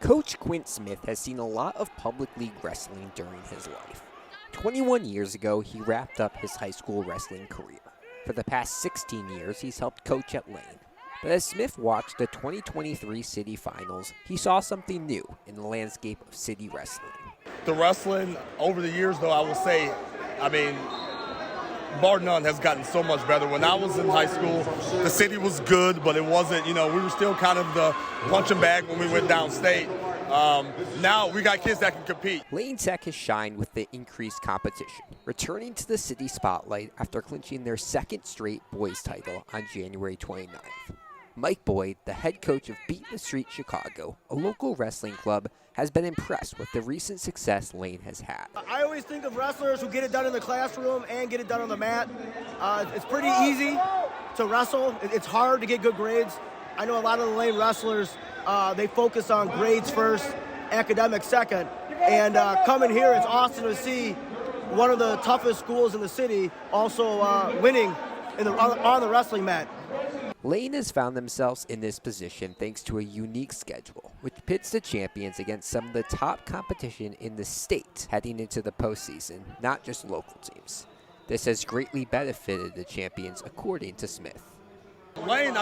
Coach Quint Smith has seen a lot of public league wrestling during his life. 21 years ago, he wrapped up his high school wrestling career. For the past 16 years, he's helped coach at Lane. But as Smith watched the 2023 city finals, he saw something new in the landscape of city wrestling. The wrestling over the years, though, I will say, bar none, has gotten so much better. When I was in high school, the city was good, but it wasn't, we were still kind of the punching bag when we went downstate. Now we got kids that can compete. Lane Tech has shined with the increased competition, returning to the city spotlight after clinching their second straight boys title on January 29th. Mike Boyd, the head coach of Beat the Street Chicago, a local wrestling club, has been impressed with the recent success Lane has had. I always think of wrestlers who get it done in the classroom and get it done on the mat. It's pretty easy to wrestle. It's hard to get good grades. I know a lot of the Lane wrestlers, they focus on grades first, academics second. And coming here, it's awesome to see one of the toughest schools in the city also winning on the wrestling mat. Lane has found themselves in this position thanks to a unique schedule, which pits the champions against some of the top competition in the state heading into the postseason, not just local teams. This has greatly benefited the champions, according to Smith. Lane,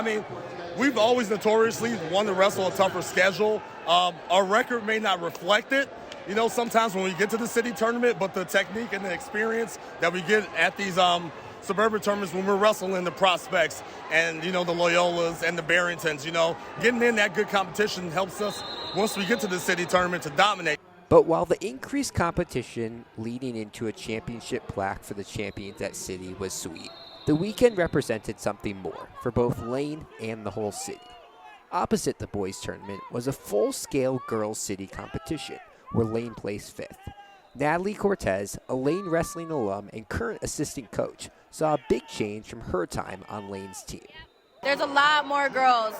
we've always notoriously wanted to wrestle a tougher schedule. Our record may not reflect it, sometimes when we get to the city tournament, but the technique and the experience that we get at these suburban tournaments when we're wrestling the prospects and, the Loyolas and the Barringtons, getting in that good competition helps us once we get to the city tournament to dominate. But while the increased competition leading into a championship plaque for the champions at City was sweet, the weekend represented something more for both Lane and the whole city. Opposite the boys tournament was a full-scale girls city competition where Lane placed fifth. Natalie Cortez, a Lane wrestling alum and current assistant coach, saw a big change from her time on Lane's team. There's a lot more girls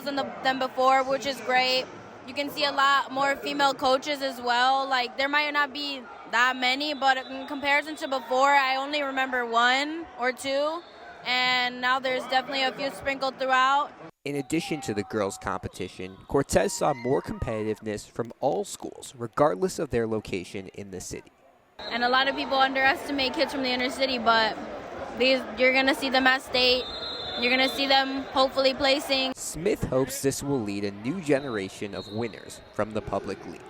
than before, which is great. You can see a lot more female coaches as well. Like, there might not be that many, but in comparison to before, I only remember one or two, and now there's definitely a few sprinkled throughout. In addition to the girls' competition, Cortez saw more competitiveness from all schools, regardless of their location in the city. And a lot of people underestimate kids from the inner city, but you're going to see them at state. You're going to see them hopefully placing. Smith hopes this will lead a new generation of winners from the public league.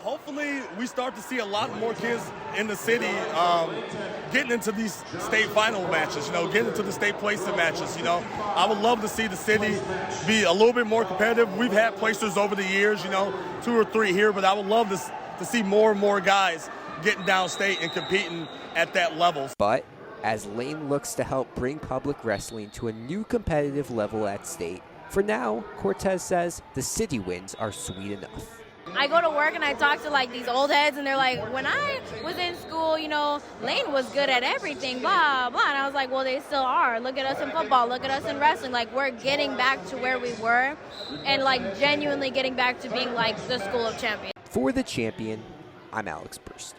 Hopefully we start to see a lot more kids in the city getting into these state final matches, getting into the state placement matches. I would love to see the city be a little bit more competitive. We've had placers over the years, 2 or 3 here, but I would love to see more and more guys getting downstate and competing at that level. But as Lane looks to help bring public wrestling to a new competitive level at state, for now, Cortez says the city wins are sweet enough. I go to work and I talk to these old heads, and they're like, when I was in school, Lane was good at everything, blah, blah. And I was like, well, they still are. Look at us in football. Look at us in wrestling. We're getting back to where we were and, genuinely getting back to being, the school of champions. For the champion, I'm Alex Burstein.